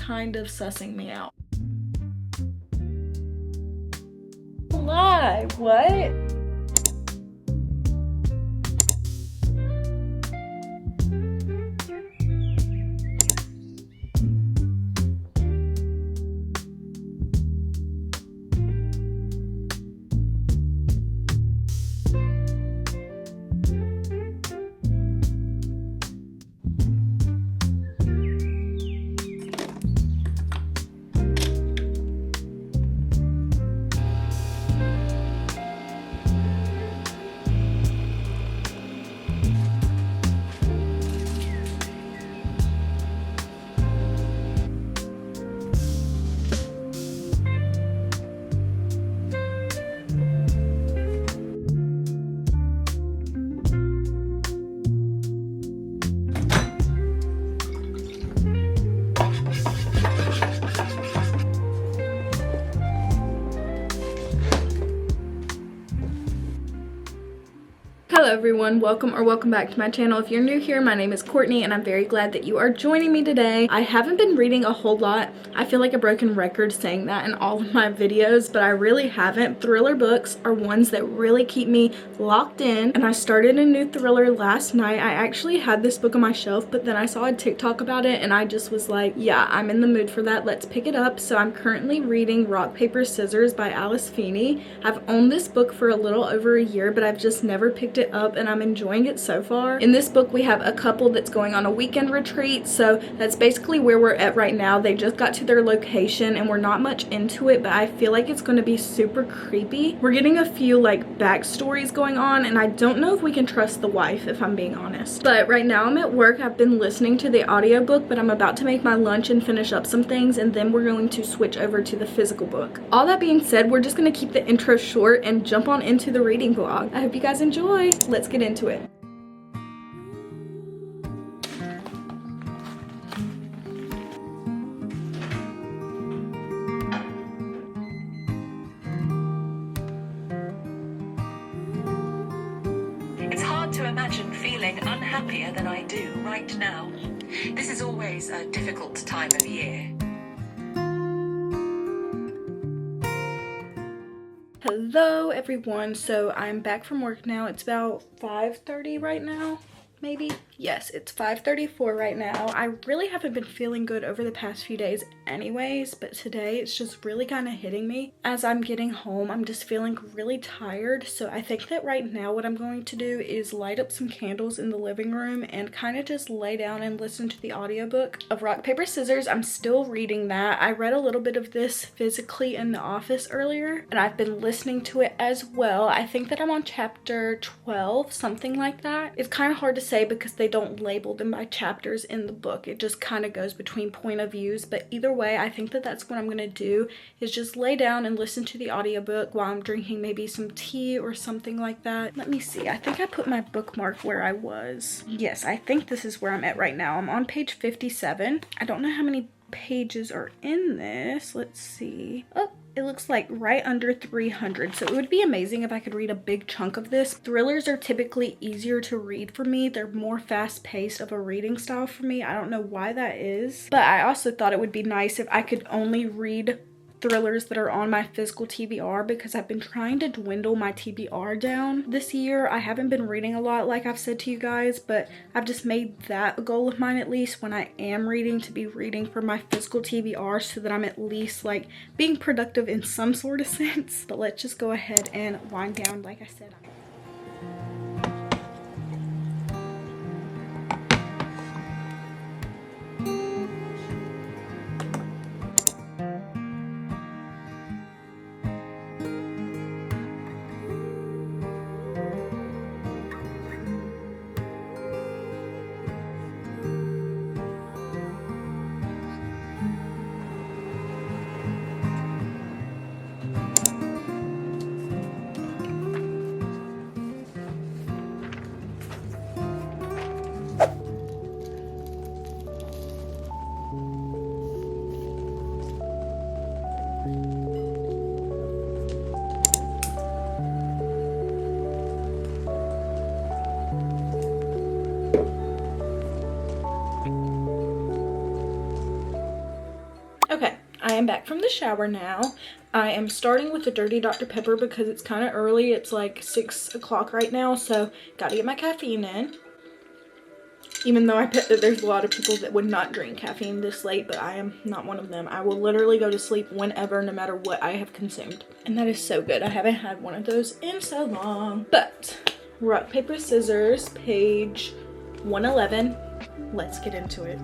kind of sussing me out. Lie, what? Hello everyone, welcome back to my channel. If you're new here, my name is Courtney and I'm very glad that you are joining me today. I haven't been reading a whole lot. I feel like a broken record saying that in all of my videos, but I really haven't. Thriller books are ones that really keep me locked in, and I started a new thriller last night. I actually had this book on my shelf, but then I saw a TikTok about it and I just was like, yeah, I'm in the mood for that. Let's pick it up. So I'm currently reading Rock, Paper, Scissors by Alice Feeney. I've owned this book for a little over a year, but I've just never picked it up and I'm enjoying it so far. In this book we have a couple that's going on a weekend retreat, so that's basically where we're at right now. They just got to their location and we're not much into it, but I feel like it's going to be super creepy. We're getting a few like backstories going on and I don't know if we can trust the wife, if I'm being honest. But right now I'm at work. I've been listening to the audiobook, but I'm about to make my lunch and finish up some things, and then we're going to switch over to the physical book. All that being said, we're just going to keep the intro short and jump on into the reading vlog. I hope you guys enjoy. Let's get into it. It's hard to imagine feeling unhappier than I do right now. This is always a difficult time of year. Hello everyone, so I'm back from work now. It's about 5:30 right now, maybe. Yes, it's 5:34 right now. I really haven't been feeling good over the past few days anyways, but today it's just really kind of hitting me. As I'm getting home, I'm just feeling really tired, so I think that right now what I'm going to do is light up some candles in the living room and kind of just lay down and listen to the audiobook of Rock, Paper, Scissors. I'm still reading that. I read a little bit of this physically in the office earlier, and I've been listening to it as well. I think that I'm on chapter 12, something like that. It's kind of hard to say because they don't label them by chapters in the book. It just kind of goes between point of views, but either way, I think that that's what I'm gonna do, is just lay down and listen to the audiobook while I'm drinking maybe some tea or something like that. Let me see, I think I put my bookmark where I was. Yes, I think this is where I'm at right now. I'm on page 57. I don't know how many pages are in this. Let's see. Oh, it looks like right under 300, so it would be amazing if I could read a big chunk of this. Thrillers are typically easier to read for me. They're more fast-paced of a reading style for me. I don't know why that is, but I also thought it would be nice if I could only read thrillers that are on my physical TBR, because I've been trying to dwindle my TBR down this year. I haven't been reading a lot, like I've said to you guys, but I've just made that a goal of mine, at least when I am reading, to be reading for my physical TBR, so that I'm at least like being productive in some sort of sense. But let's just go ahead and wind down. Like I said, am back from the shower now. I am starting with the Dirty Dr. Pepper because it's kind of early. It's like 6 o'clock right now, so gotta get my caffeine in. Even though I bet that there's a lot of people that would not drink caffeine this late, but I am not one of them. I will literally go to sleep whenever, no matter what I have consumed. And that is so good. I haven't had one of those in so long. But rock, paper, scissors, page 111. Let's get into it.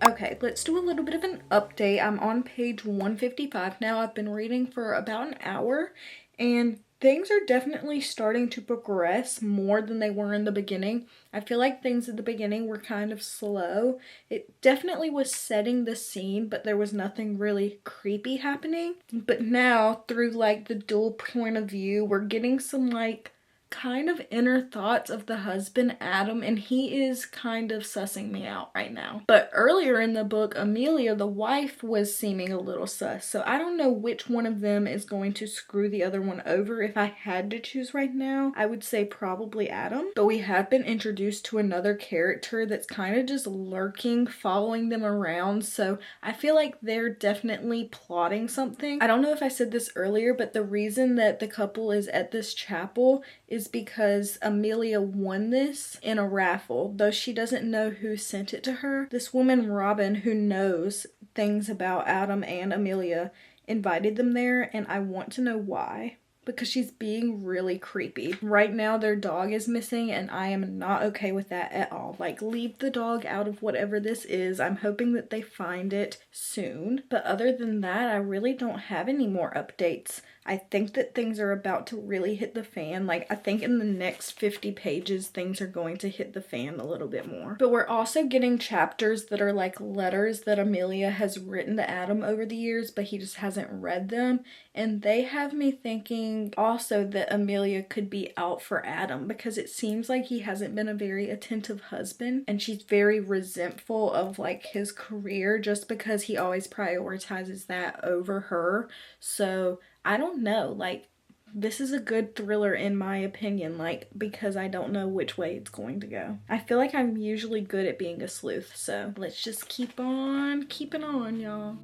Okay, let's do a little bit of an update. I'm on page 155 now. I've been reading for about an hour, and things are definitely starting to progress more than they were in the beginning. I feel like things at the beginning were kind of slow. It definitely was setting the scene, but there was nothing really creepy happening. But now, through like the dual point of view, we're getting some like kind of inner thoughts of the husband Adam, and he is kind of sussing me out right now. But earlier in the book, Amelia, the wife, was seeming a little sus, so I don't know which one of them is going to screw the other one over. If I had to choose right now, I would say probably Adam. But we have been introduced to another character that's kind of just lurking, following them around, so I feel like they're definitely plotting something. I don't know if I said this earlier, but the reason that the couple is at this chapel is because Amelia won this in a raffle, though she doesn't know who sent it to her. This woman, Robin, who knows things about Adam and Amelia, invited them there, and I want to know why. Because she's being really creepy. Right now their dog is missing, and I am not okay with that at all. Like, leave the dog out of whatever this is. I'm hoping that they find it soon. But other than that, I really don't have any more updates. I think that things are about to really hit the fan. Like, I think in the next 50 pages, things are going to hit the fan a little bit more. But we're also getting chapters that are like letters that Amelia has written to Adam over the years, but he just hasn't read them. And they have me thinking also that Amelia could be out for Adam, because it seems like he hasn't been a very attentive husband, and she's very resentful of like his career just because he always prioritizes that over her. So I don't know, like, this is a good thriller in my opinion, like, because I don't know which way it's going to go. I feel like I'm usually good at being a sleuth, so let's just keep on keeping on, y'all.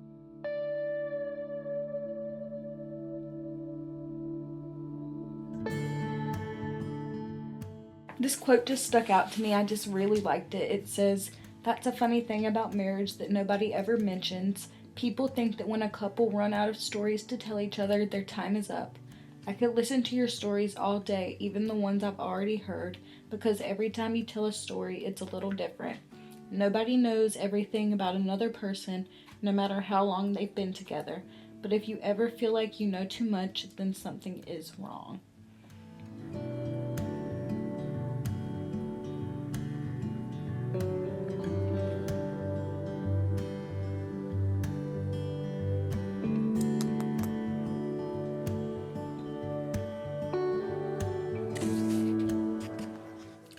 This quote just stuck out to me. I just really liked it. It says, "That's a funny thing about marriage that nobody ever mentions. People think that when a couple run out of stories to tell each other, their time is up. I could listen to your stories all day, even the ones I've already heard, because every time you tell a story, it's a little different. Nobody knows everything about another person, no matter how long they've been together. But if you ever feel like you know too much, then something is wrong."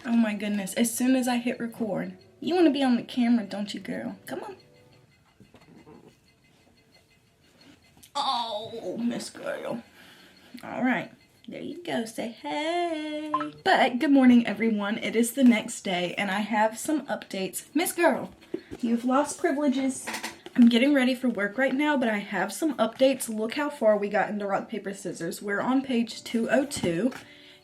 Oh my goodness, as soon as I hit record. You want to be on the camera, don't you, girl? Come on. Oh, Miss Girl. Alright, there you go. Say hey. But good morning, everyone. It is the next day, and I have some updates. Miss Girl, you've lost privileges. I'm getting ready for work right now, but I have some updates. Look how far we got into rock, paper, scissors. We're on page 202.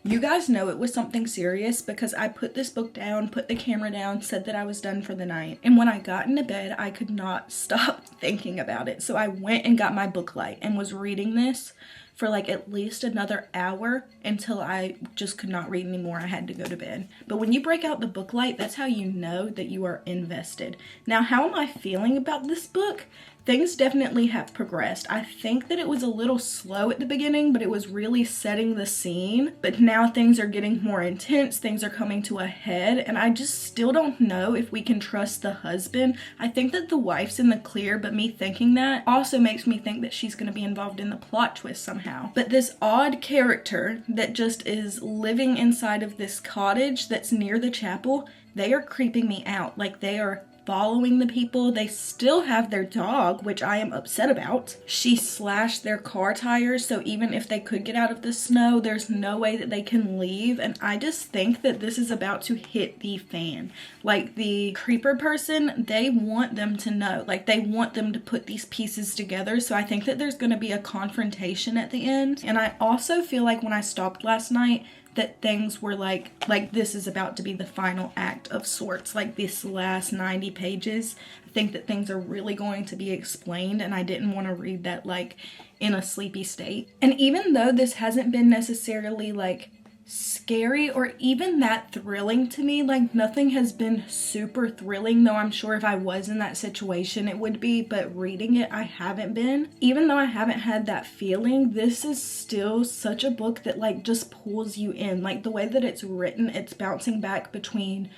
You guys know it was something serious because I put this book down, put the camera down, said that I was done for the night. And when I got into bed, I could not stop thinking about it. So I went and got my book light and was reading this for like at least another hour until I just could not read anymore. I had to go to bed. But when you break out the book light, that's how you know that you are invested. Now, how am I feeling about this book? things definitely have progressed. I think that it was a little slow at the beginning, but it was really setting the scene. But now things are getting more intense, things are coming to a head, and I just still don't know if we can trust the husband. I think that the wife's in the clear, but me thinking that also makes me think that she's going to be involved in the plot twist somehow. But this odd character that just is living inside of this cottage that's near the chapel, they are creeping me out. Like, they are following the people. They still have their dog, which I am upset about. She slashed their car tires, so even if they could get out of the snow, there's no way that they can leave. And I just think that this is about to hit the fan. Like, the creeper person, they want them to know. Like, they want them to put these pieces together. So I think that there's going to be a confrontation at the end. And I also feel like when I stopped last night, that things were like this is about to be the final act of sorts. Like, this last 90 pages, I think that things are really going to be explained, and I didn't want to read that like in a sleepy state. And even though this hasn't been necessarily like scary or even that thrilling to me, like, nothing has been super thrilling, though I'm sure if I was in that situation it would be, but reading it I haven't been. Even though I haven't had that feeling, this is still such a book that like just pulls you in. Like, the way that it's written, it's bouncing back between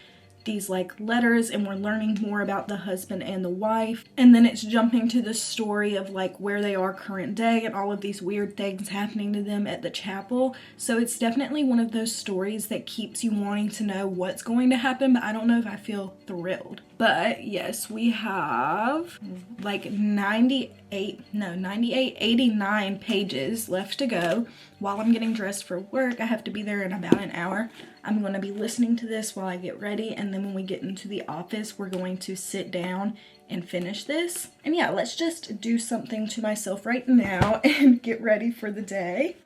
these like letters, and we're learning more about the husband and the wife, and then it's jumping to the story of like where they are current day and all of these weird things happening to them at the chapel. So it's definitely one of those stories that keeps you wanting to know what's going to happen, but I don't know if I feel thrilled. But yes, we have like 89 pages left to go. While I'm getting dressed for work, I have to be there in about an hour. I'm going to be listening to this while I get ready, and then when we get into the office, we're going to sit down and finish this. And yeah, let's just do something to myself right now and get ready for the day.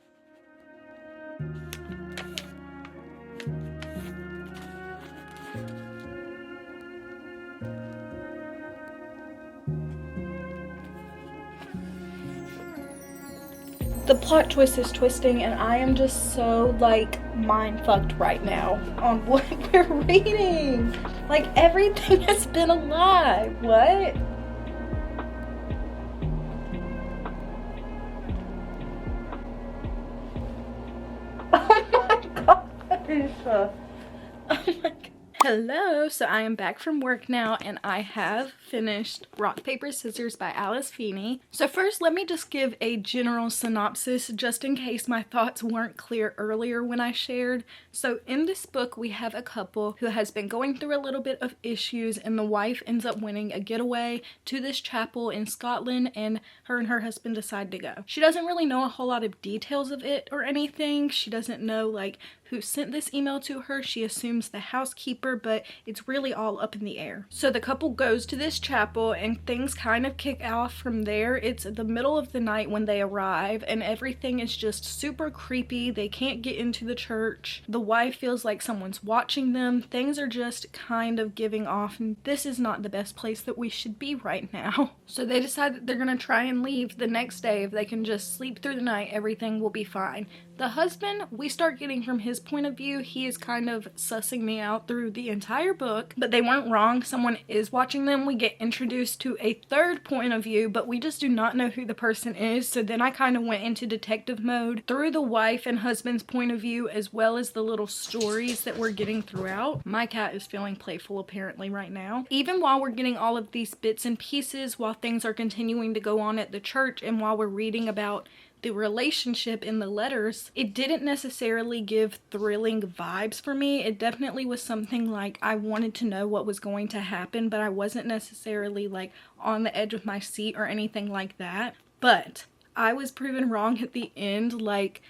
The plot twist is twisting, and I am just so like mind fucked right now on what we're reading. Like, everything has been a lie. What? Oh my gosh. Oh my god. Hello, so I am back from work now, and I have finished Rock, Paper, Scissors by Alice Feeney. So first, let me just give a general synopsis just in case my thoughts weren't clear earlier when I shared. So in this book, we have a couple who has been going through a little bit of issues, and the wife ends up winning a getaway to this chapel in Scotland, and her husband decide to go. She doesn't really know a whole lot of details of it or anything. She doesn't know like who sent this email to her. She assumes the housekeeper, but it's really all up in the air. So the couple goes to this chapel, and things kind of kick off from there. It's the middle of the night when they arrive, and everything is just super creepy. They can't get into the church. The wife feels like someone's watching them. Things are just kind of giving off, and this is not the best place that we should be right now. So they decide that they're gonna try and leave the next day. If they can just sleep through the night, everything will be fine. The husband, we start getting from his point of view. He is kind of sussing me out through the entire book, but they weren't wrong. Someone is watching them. We get introduced to a third point of view, but we just do not know who the person is. So then I kind of went into detective mode through the wife and husband's point of view, as well as the little stories that we're getting throughout. My cat is feeling playful apparently right now. Even while we're getting all of these bits and pieces, while things are continuing to go on at the church, and while we're reading about the relationship in the letters, it didn't necessarily give thrilling vibes for me. It definitely was something like I wanted to know what was going to happen, but I wasn't necessarily like on the edge of my seat or anything like that. But I was proven wrong at the end. Like,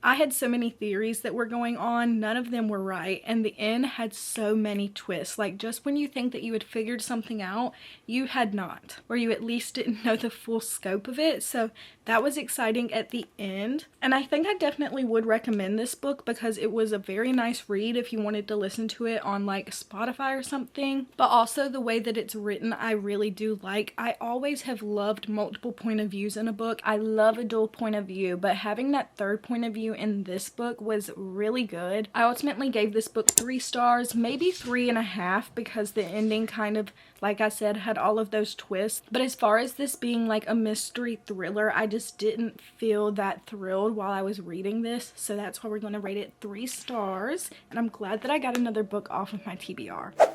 I had so many theories that were going on, none of them were right, and the end had so many twists. Like, just when you think that you had figured something out, you had not, or you at least didn't know the full scope of it. So that was exciting at the end, and I think I definitely would recommend this book because it was a very nice read if you wanted to listen to it on like Spotify or something. But also the way that it's written, I really do like. I always have loved multiple point of views in a book. I love a dual point of view, but having that third point of view in this book was really good. I ultimately gave this book 3 stars, maybe 3.5, because the ending kind of, like I said, had all of those twists. But as far as this being like a mystery thriller, I just didn't feel that thrilled while I was reading this, so that's why we're going to rate it 3 stars. And I'm glad that I got another book off of my TBR.